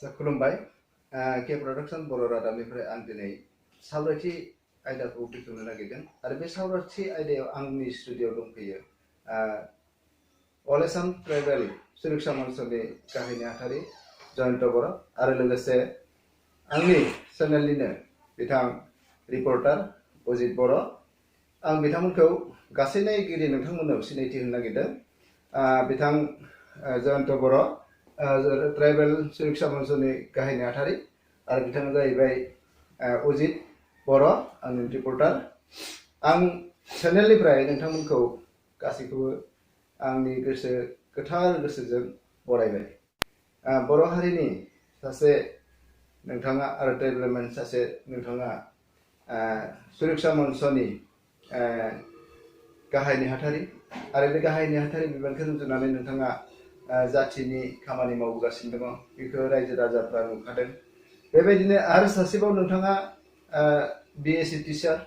खुलुमबाय के प्रडाक्शन बर' रादाबनिफ्राय आं दिनै सावरायथि आयदाखौ बेखेवनो नागिरदों आरो बे सावरायथि आयदायाव आंनि स्टुडिअ'आव दंफैयो अल आसाम ट्राइबेल सुरक्षा मन्चनि गाहाय नेहाथारि जयन्त बर' आरो लोगोसे आंनि चेनेलनिनो बिथां रिपर्टार अजित बर' आं बिथांमोनखौ गासै नायगिरि नोंथांमोननो सिनायथि होनो नागिरदों बिथां जयन्त बर' ट्राइबेल सुरक्षा मन्चनि गाहाय नेहाथारि आरो बिथाङा जाहैबाय अजित बर' आंनि रिपर्टार आं चेनेलनिफ्राय नोंथांमोनखौ गासैखौबो आंनि गोथार गोसोजों बरायबाय बर' हारिनि सासे नोंथाङा आरो ट्राइबेल सासे नोंथाङा सुरक्षा मन्चनि गाहाय नेहाथारि आरो बे गाहाय नेहाथारि बिबानखौ रुजुनानै नोंथाङा जाथिनि खामानि मावगासिनो दङ बेखौ रायजो राजाफ्रा नुखादों बेबायदिनो आरो सासेबाव नोंथाङा बिएससि टिचार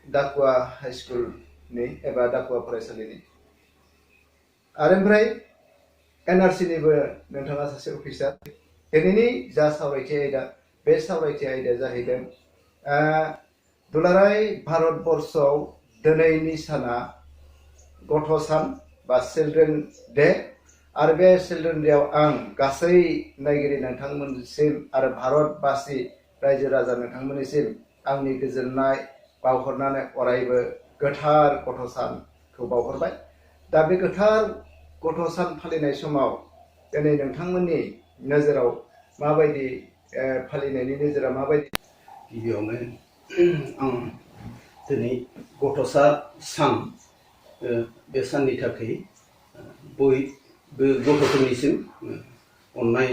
डाकुवा हाई स्कुलनि एबा डाकुवा फरायसालिनि आरो ओमफ्राय एनआरसिनिबो नोंथाङा सासे अफिसार दिनैनि जा सावरायथि आयदा बे सावरायथि आयदाया जाहैदों दुलाराय भारतबर्षआव दिनैनि साना गथ' सान बा चिल्ड्रेन डे आरो बे चिल्ड्रेन डेआव आं गासै नायगिरि नोंथांमोननिसिम आरो भारतबासि रायजो राजा नोंथांमोननिसिम आंनि गोजोननाय बावहरनानै अरायबो गोथार गथ' सानखौ बावहरबाय दा बे गोथार गथ' सान फालिनाय समाव दिनै नोंथांमोननि नोजोराव माबायदि फालिनायनि नोजोरा माबायदि गिबियावनो आं दिनै गथ'सा सान बे साननि थाखाय बयबो गथ'फोरनिसिम अननाय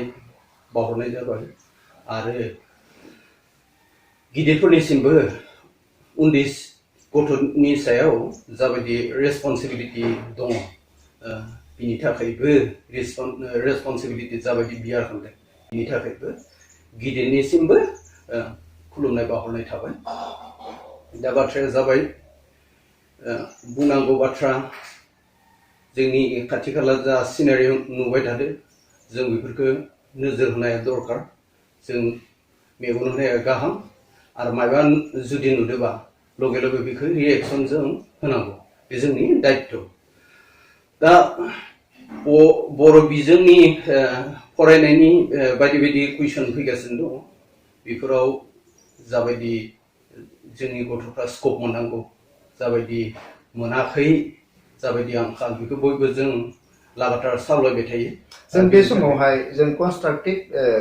बावहरनाय जाबाय आरो गिदिरफोरनिसिमबो उन्दै गथ'नि सायाव जाबायदि रेसपन्सिबिलिटि दङ बिनि थाखायबो रेसपन्सिबिलिटि जाबायदि बियार खालामदों बिनि थाखायबो गिदिरनिसिमबो खुलुमनाय बावहरनाय थाबाय दा बाथ्राया जाबाय बुंनांगौ बाथ्रा जोंनि खाथि खाला जा सिनारि नुबाय थादों जों बेफोरखौ नोजोर होनाया दरकार जों मेगन होनाया गाहाम आरो माबा जुदि नुदोंबा लगे लगे बेखौ रिएक्सन जों होनांगौ बे जोंनि दायित्व दा बर' बिजोंनि फरायनायनि बायदि बायदि कुइसन फैगासिनो दङ बेफोराव जाबायदि जोंनि गथ'फ्रा स्कप मोननांगौ जाबायदि मोनाखै जाबायदि आंखाल बेखौ बयबो जों लागातार सावरायबाय थायो जों बे समावहाय जों कनस्ट्राक्टिभ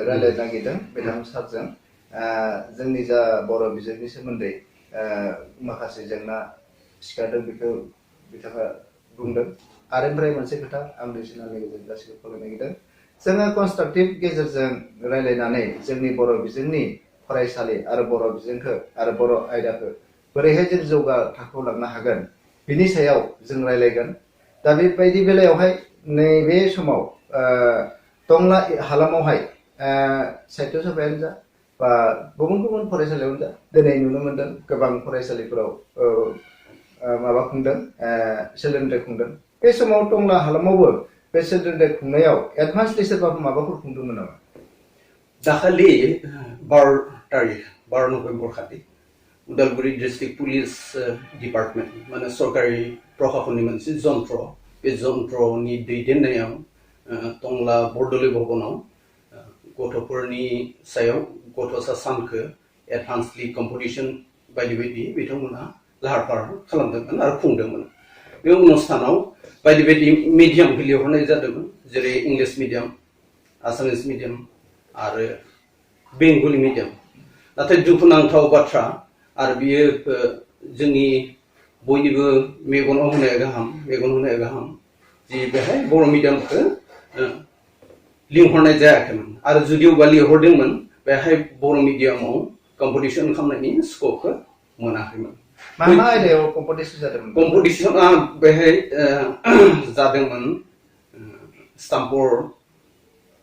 रायज्लायनो नागिरदों बिथां सारजों जोंनि जा बर' बिजोंनि सोमोन्दै माखासे जेंना सिखारदों बेखौ बिथाङा बुंदों आरो ओमफ्राय मोनसे खोथा आं चेनेलनि गेजेरजों गासैबो फोरमायनो नागिरदों जोङो कनस्ट्राक्टिभ गेजेरजों रायज्लायनानै जोंनि बर' बिजोंनि फरायसालि आरो बर' बिजोंखौ आरो बर' आयदाखौ बोरैहाय जों जौगा थाखोआव लांनो हागोन बिनि सायाव जों रायज्लायगोन दा बेबायदि बेलायावहाय नैबे समाव टंला हालामावहाय साहित्य सभायानो जा बा गुबुन गुबुन फरायसालियावनो जा दिनै नुनो मोन्दों गोबां फरायसालिफोराव माबा खुंदों चिल्ड्रेन डे खुंदों बे समाव टंला हालामावबो बे चिल्ड्रेन डे खुंनायाव एडभान्सलि सोरबा माबाफोर खुंदोंमोन नामा दाखालि 12 नभेम्बर खालि उदालगुरि डिस्ट्रिक्ट पुलिस डिपार्टमेन्ट माने सरकारि प्रशासननि मोनसे जन्त्र बे जन्त्रनि दैदेननायाव टंला बरदलै भवनाव गथ'फोरनि सायाव गथ'सा सानखौ एडभान्सलि कम्पिटिसन बायदि बायदि बिथांमोनहा लाहार फाहार खालामदोंमोन आरो खुंदोंमोन बे अनुष्ठानाव बायदि बायदि मिडियामखौ लिंहरनाय जादोंमोन जेरै इंलिश मिडियाम आसामिस मिडियाम आरो बेंगलि मिडियाम नाथाय दुखुनांथाव बाथ्रा आरो बियो जोंनि बयनिबो मेगनाव होनाया गाहाम जि बेहाय बर' मिडियामखौ लिंहरनाय जायाखैमोन आरो जुदिअबा लिंहरदोंमोन बेहाय बर' मिडियामाव कम्पिटिसन खालामनायनि स्कपखौ मोनाखैमोन मा आयदायाव कम्पिटिसन जादोंमोन कम्पिटिसना बेहाय जादोंमोन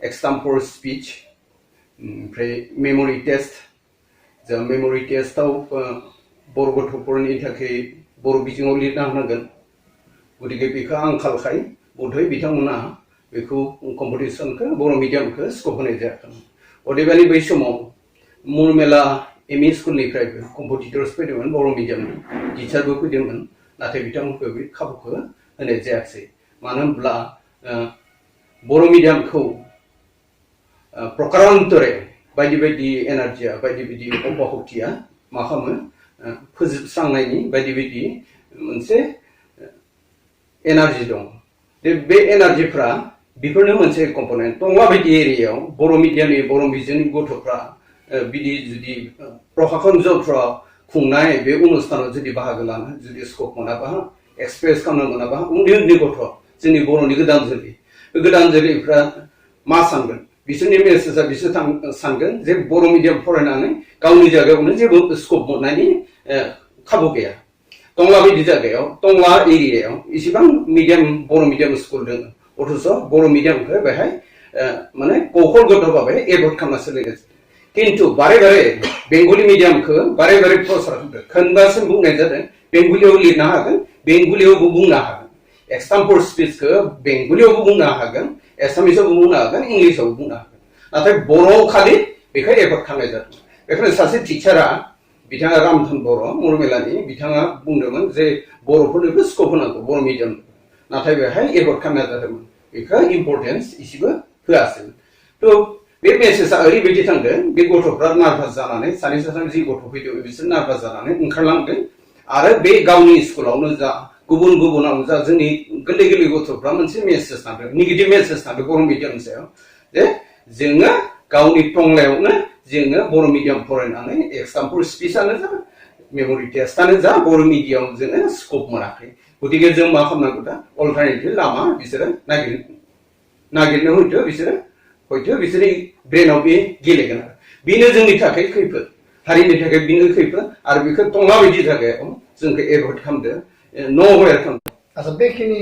एक्सटाम्पर स्पिच ओमफ्राय मेम'रि टेस्ट जा मेम'रि टेस्टआव बर' गथ'फोरनि थाखाय बर' बिजोङाव लिरना होनांगोन गतिके बेखौ आंखालखाय बधय बिथांमोना बेखौ कम्पिटिसनखौ बर' मिडियामखौ स्कप होनाय जायाखैमोन अदेबानि बै समाव मुरमेला एम इ स्कुलनिफ्रायबो कम्पिटिटर्स फैदोंमोन बर' मिडियामनि टिचारबो फैदोंमोन नाथाय बिथांमोनखौ बे खाबुखौ होनाय जायाखिसै मानो होनब्ला बर' मिडियामखौ प्रकारान्तरे बायदि बायदि एनार्जिया बायदि बायदि अपाहक्तिया मा खालामो फोजोबस्रांनायनि बायदि बायदि मोनसे एनार्जि दं बे एनार्जिफ्रा बेफोरनो मोनसे कम्पनेन्ट टंला बायदि एरियायाव बर' मिडियामनि बर' बिजोंनि गथ'फ्रा बिदि जुदि प्रकाशन जत्रा खुंनाय बे अनुष्ठानाव जुदि बाहागो लानो जुदि स्कप मोनाबा एक्सप्रेस खालामनो मोनाबा उन्दै उन्दै गथ' जोंनि बर'नि गोदान जोलै बे गोदान जोलैफ्रा मा सानगोन बिसोरनि मेसेजआ बिसोर सानगोन जे बर' मिडियाम फरायनानै गावनि जायगायावनो जेबो स्कप मोननायनि खाबु गैया टंला बायदि जायगायाव टंला एरियायाव इसेबां मिडियाम बर' मिडियाम स्कुल दङ अथच बर' मिडियामखौ बेहाय माने कौशलगतभावे एभर्ड खालामना सोलिगासिनो किन्तु बारे बारे बेंगलि मिडियामखौ बारे बारे प्रसार खालामदों खोनबासिम बुंनाय जादों बेंगलियाव लिरनो हागोन बेंगलियावबो बुंनो हागोन एक्सटाम्पोर स्पिचखौ बेंगलियावबो बुंनो हागोन एसामिसावबो बुंनो हागोन इंलिसावबो बुंनो हागोन नाथाय बर'आव खालि बेखौ एभर्ड खालामनाय जादों बेखायनो सासे टिचारा बिथाङा रामधन बर' मुरमेलानि बिथाङा बुंदोंमोन जे बर'फोरनोबो स्कप होनांगौ बर' मिडियाम नाथाय बेहाय एभर्ड खालामनाय जादोंमोन बेखौ इम्परटेन्स एसेबो होआसै थ' बे मेसेजआ ओरैबायदि थांदों बे गथ'फ्रा नार्भास जानानै सानै साथाम जि गथ' फैदों बिसोर नार्भास जानानै ओंखारलांदों आरो बे गावनि स्कुलावनो जा गुबुन गुबुनावनो जा जोंनि गोरलै गोरलै गथ'फ्रा मोनसे मेसेज थांदों नेगेटिभ मेसेज थांदों बर' मिडियामनि सायाव जे जोङो गावनि टंलायावनो जोङो बर' मिडियाम फरायनानै एक्जाम्पोल स्पिचआनो जा मेम'रि टेस्टआनो जा बर' मिडियाम जोङो स्कप मोनाखै गतिके जों मा खालामनांगौ दा अल्टारनेटिभ लामा बिसोरो नागिरनो हयथ' बिसोरनि ब्रेनाव बे गेलेगोन आरो बेनो जोंनि थाखाय खैफोद हारिनि थाखाय बेनो खैफोद आरो बेखौ टंला बायदि जायगायाव जोंखौ एभर्ड खालामदो न'वेर खालामदो आচ্ছা बेखिनि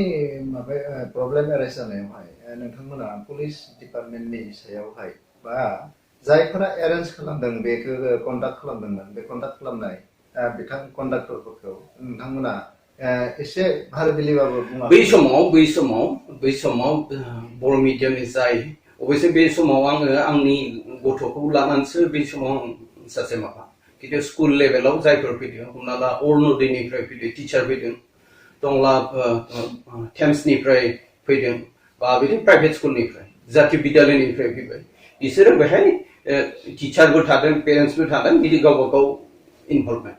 माबा प्रब्लेम एराइज जानायावहाय नोंथांमोना पुलिस डिपार्टमेन्टनि सायावहाय बा जायफोरा एरेन्ज खालामदों बेखौ कन्डाक्ट खालामदोंमोन बे कन्डाक्ट खालामनाय बिथां कन्डाक्टरफोरखौ नोंथांमोना एसे भारबिलिबाबो बुङा बै समाव बर' मिडियामनि जाय अबयसे बे समाव आङो आंनि गथ'खौ लानानैसो बे समाव सासे माबा खिन्थु स्कुल लेभेलाव जायफोर फैदों हमना ला अरुण'दयनिफ्राय फैदों टिचार फैदों टंला थेम्सनिफ्राय फैदों बा बिदि प्राइभेट स्कुलनिफ्राय जाति बिद्यालयनिफ्राय फैबाय बिसोरो बेहाय टिचारबो थादों पेरेन्टसबो थादों बिदि गावबा गाव इनभल्भमेन्ट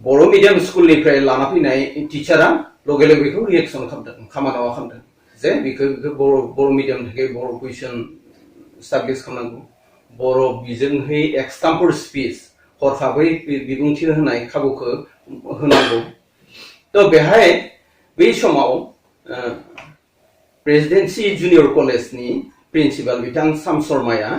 बर' मिडियाम स्कुलनिफ्राय लाना फैनाय टिचारा लगे लगे बेखौ रिएक्सन खालामदों खामानि खालामदों जे बेखौ बर' मिडियामनि थाखाय बर' कुइसन स्टाब्लिश खालामनांगौ बर' बिजोंहै एक्सटाम्पोर स्पिच हरखाबै बिबुंथि होनाय खाबुखौ होनांगौ थ' बेहाय बै समाव प्रेसिडेन्सि जुनियर कलेजनि प्रिन्सिपाल बिथां साम शर्माया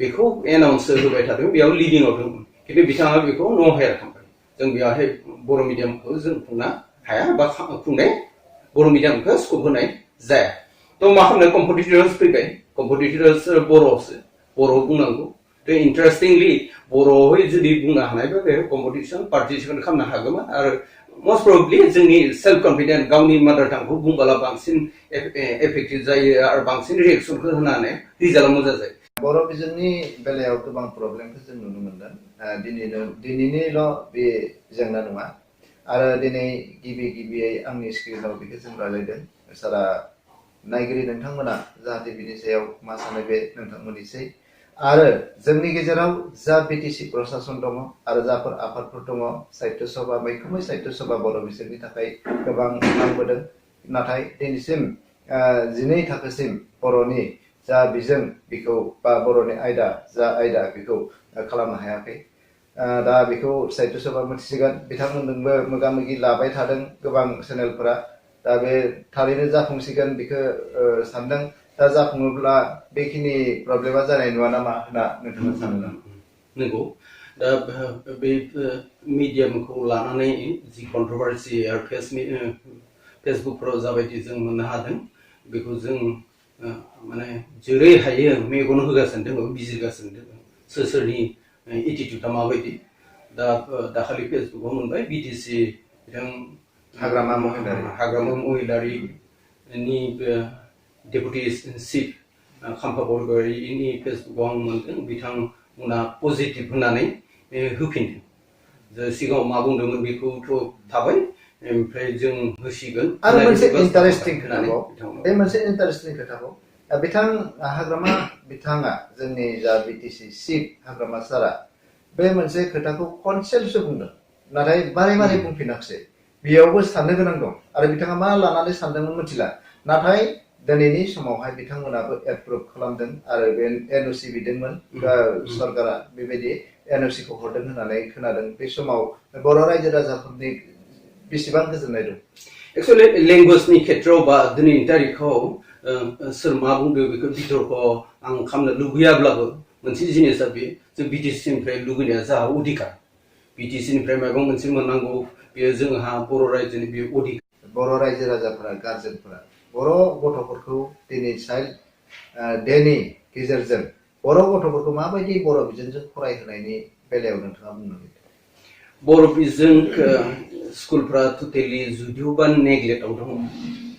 बेखौ एनाउन्स होबाय थादों बेयाव लिडिंआव दंमोन खिन्थु बिथाङा बेखौ न' हायार खालामबाय जों बेवहाय बर' मिडियामखौ जों खुंनो हाया बा खुंनाय बर' मिडियामखौ स्कप होनाय जाया थ' मा खालामनो कम्पिटिटर्स फैबाय कम्पिटिटर्स बर'आव बुंनांगौ थ' इन्टारेस्टिंलि बर'आवहाय जुदि बुंनो हानायबा बे कम्पिटिसन पार्टिसिपेट खालामनो हागौमोन आरो मस्ट प्रबेबलि जोंनि सेल्फ कन्फिडेन्ट गावनि मादार टांखौ बुंबोला बांसिन एफेक्टिभ जायो आरो बांसिन रिएक्सनखौ होनानै रिजाल्टआ मोजां जायो बर' बिजोंनि बेलायाव गोबां प्रब्लेमखौ जों नुनो मोनदों दिनैनिल' बे जेंना नङा आरो दिनै गिबियै आंनि स्क्रिनाव बेखौ जों रायज्लायदों सारा नायगिरि नोंथांमोना जाहाथे बिनि सायाव मा सानो बे नोंथांमोननिसै आरो जोंनि गेजेराव जा बिटिसि प्रसासन दङ आरो जाफोर आफादफोर दङ साहित्य सभा मैखोमै साहित्य सभा बर' बिजोंनि थाखाय गोबां नांबोदों नाथाय दिनैसिम 12 थाखोसिम बर'नि जा बिजों बेखौ बा बर'नि आयदा जा आयदा बेखौ खालामनो हायाखै दा बेखौ साहित्य सभा मिथिसिगोन बिथांमोनजोंबो मोगा मोगि लाबाय थादों गोबां चेनेलफोरा दा बे थारैनो जाफुंसिगोन बेखौ सानदों दा जाफुङोब्ला बेखिनि प्रब्लेमा जानाय नङा नामा होनना नोंथाङा सानो नामा नंगौ दा बे मिडियामखौ लानानै जि कन्ट्रोभार्सि आरो फेसबुकफोराव जाबायदि जों मोननो हादों बेखौ जों माने जेरै हायो मेगन होगासिनो दङ बिजिरगासिनो दङ सोरनि एटिट्युडआ माबायदि दा दाखालि फेसबुकाव मोनबाय बिटिसि बिथां हाग्रामा महिलारिनि डेपुटि चिफ खाम्फा बरगयारिनि फेसबुकआव आं मोनदों बिथांमोना पजिटिभ होननानै होफिनदों जे सिगाङाव मा बुंदोंमोन बेखौथ' थाबाय ओमफ्राय जों होसिगोन आरो मोनसे इन्टारेस्टिं खोथाखौ बे मोनसे इन्टारेस्टिं खोथाखौ बिथां हाग्रामा बिथाङा जोंनि जा बिटिसि चिफ हाग्रामा सारा बे मोनसे खोथाखौ खनसेल'सो बुंदों नाथाय बारे बारे बुंफिनाखिसै बेयावबो साननो गोनां दं आरो बिथाङा मा लानानै सानदोंमोन मिथिला नाथाय दिनैनि समावहाय बिथांमोनाबो एप्रुभ खालामदों आरो बे एनअसि बिदोंमोन सरकारा बेबायदि एनअसिखौ हरदों होननानै खोनादों बे समाव बर' रायजो राजाफोरनि बेसेबां गोजोननाय दं एक्चुअली लेंगुवेजनि खेथ्रआव बा दिनैनि तारिखाव सोर मा बुंदों बेखौ बितर्क आं खालामनो लुबैयाब्लाबो मोनसे जिनिसा बे जों बिटिसिनिफ्राय लुबैनाया जोंहा अधिकार बिटिसिनिफ्राय माबा मोनसे मोननांगौ बेयो जोंहा बर' रायजोनि बे अधिकार बर' रायजो राजाफोरा गार्जेनफोरा बर' गथ'फोरखौ दिनै चाइल्ड डेनि गेजेरजों बर' गथ'फोरखौ माबायदि बर' बिजोंजों फरायहोनायनि बेलायाव नोंथाङा बुंनो नागिरदों बर' बिजों स्कुलफ्रा टटेलि जुदिअबा नेग्लेक्टआव दङ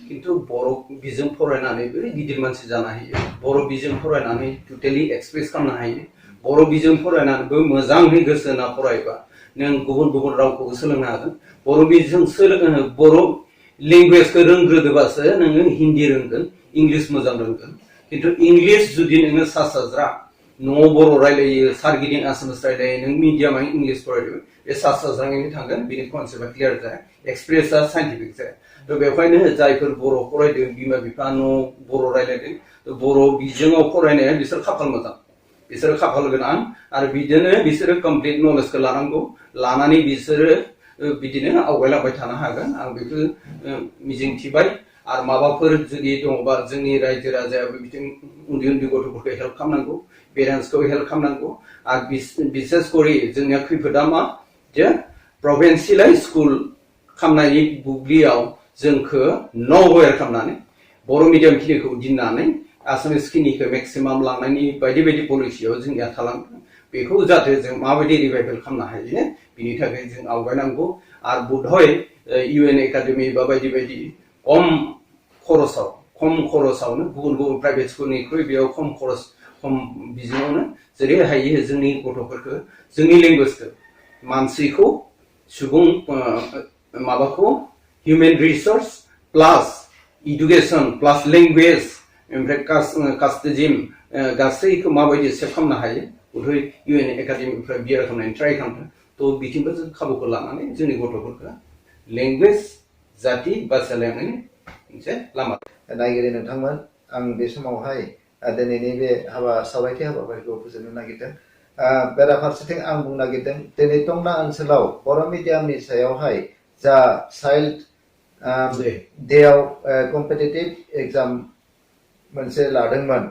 खिन्थु बर' बिजों फरायनानैबो गिदिर मानसि जानो हायो बर' बिजों फरायनानै टटेलि एक्सप्रेस खालामनो हायो बर' बिजों फरायनानैबो मोजाङै गोसो होना फरायबा नों गुबुन गुबुन रावखौबो सोलोंनो हागोन बर' बिजों बर' लेंगुवेजखौ रोंग्रोदोबासो नोङो हिन्दी रोंगोन इंलिश मोजां रोंगोन खिन्थु इंलिश जुदि नोङो सा साज्रा न'आव बर' रायलायो सारगिदिं आसामिस रायलायो नों मिडियामाव इंलिश फरायदों बे सा साज्राङैनो थांगोन बिनि कनसेप्टआ क्लियार जाया एक्सप्रेसआ साइन्टिफिक जाया थ' बेवहायनो जायफोर बर' फरायदों बिमा बिफा न' बर' रायलायदों बर' बिजोङाव फरायनाया बिसोर खाफाल मोजां बिसोरो खाफाल गोनां आरो बिदिनो बिसोरो कमप्लिट नलेजखौ लानांगौ लानानै बिसोरो बिदिनो आवगायलांबाय थानो हागोन आं बेखौ मिजिंथिबाय आरो माबाफोर जुदि दङबा जोंनि रायजो राजायाबो बिथिं उन्दै उन्दै गथ'फोरखौ हेल्प खालामनांगौ पेरेन्टसखौ हेल्प खालामनांगौ आरो बिसेस करि जोंनिया खैफोदा मा जे प्रभिन्सियेलाइज स्कुल खालामनायनि बुब्लियाव जोंखौ नवेर खालामनानै बर' मिडियाम खिनिखौ दिननानै आसामिस खिनिखौ मेक्सिमाम लांनायनि बायदि बायदि पलिसियाव जोंनिया थालांदों बेखौ जाहाथे जों माबायदि रिभाइभेल खालामनो हायो बिनि थाखाय जों आवगायनांगौ आरो बुधहय इउएन एकाडेमि बा बायदि बायदि खम खरसावनो गुबुन गुबुन प्राइभेट स्कुलनिख्रुइ बेयाव खम बिजोङावनो जेरै हायो जोंनि गथ'फोरखौ जोंनि लेंगुवेजखौ मानसिखौ सुबुं माबाखौ हिउमेन रिसोर्स प्लास इडुकेसन प्लास लेंगुवेज ओमफ्राय कास्टिजिम गासैखौ माबायदि सेभ खालामनो हायो बुधहय इउएन एकाडेमिनिफ्राय बियार खालामनायनि ट्राइ खालामदों थ' बिथिंबो जों खाबुखौ लानानै जोंनि गथ'फोरखौ लेंगुवेज जाति बासायलायनायनि मोनसे लामा नायगिरि नोंथांमोन आं बे समावहाय दिनैनि बे सावरायथि हाबाफारिखौ फोजोबनो नागिरदों बेराफारसेथिं आं बुंनो नागिरदों दिनै टंला ओनसोलाव बर' मिडियामनि सायावहाय जा चाइल्ड डेआव कम्पिटिटिभ एग्जाम मोनसे लादोंमोन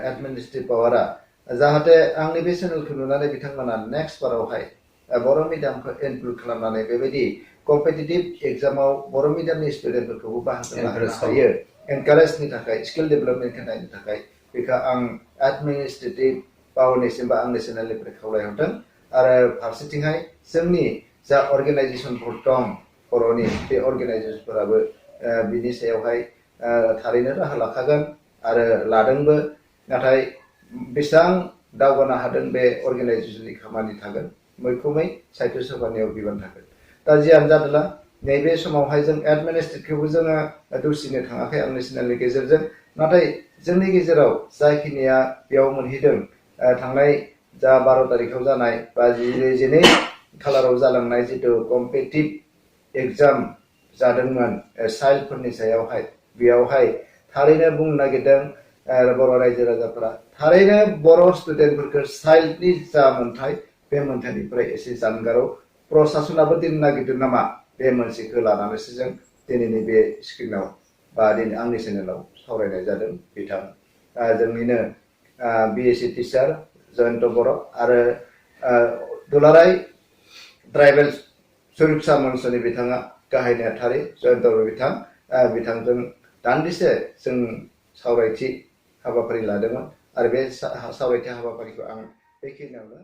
एडमिनिस्ट्रेटिभ पावारा जाहाथे आंनि बे चेनेलखौ नुनानै बिथांमोना नेक्स्ट बारावहाय बर' मिडियामखौ इनक्लुड खालामनानै बेबायदि कम्पिटिटिभ एग्जामाव बर' मिडियामनि स्टुडेन्टफोरखौबो बाहागो लानो हायो एनकारेजनि थाखाय स्किल डेभेलपमेन्ट होनायनि थाखाय बेखौ आं एडमिनिस्ट्रेटिभ पावारनिसिम बा आंनि चेनेलनिफ्राय खावलायहरदों आरो फारसेथिंहाय जोंनि जा अर्गेनाइजेसनफोर दं बर'नि बे अर्गेनाइजेसनफोराबो बिनि सायावहाय थारैनो राहा लाखागोन आरो लादोंबो नाथाय बेसेबां दावगानो हादों बे अर्गेनाइजेसननि खामानि थागोन मैखोमै साहित्य सभानियाव बिबान थागोन दा जियानो जादोंला नैबे समावहाय जों एडमिनिस्ट्रेटिभखौबो जोङो दुसिनो थाङाखै आंनि चेनेलनि गेजेरजों नाथाय जोंनि गेजेराव जाखिनिया बेयाव मोनहैदों थांनाय जा 12 तारिखाव जानाय बा 12 खालाराव जालांनाय जितु कम्पिटिटिभ एग्जाम जादोंमोन चाइल्डफोरनि सायावहाय बेयावहाय थारैनो बुंनो नागिरदों बर' रायजो राजाफोरा थारैनो बर' स्टुडेन्टफोरखौ चाइल्डनि जा मोन्थाय बे मोन्थायनिफ्राय एसे जानगाराव प्रसासनाबो दोननो नागिरदों नामा बे मोनसेखौ लानानैसो जों दिनैनि बे स्क्रिनाव बा दिनै आंनि चेनेलाव सावरायनाय जादों बिथां जोंनिनो बिएससि टिचार जयन्त बर' आरो दुलाराय ट्राइबेल सुरक्षा मन्चनि बिथाङा गाहाय नेहाथारि जयन्त बर' बिथांजों दान्दिसे जों सावरायथि हाबाफारि लादोंमोन आरो बे सावरायथि हाबाफारिखौ आं बेखिनियावनो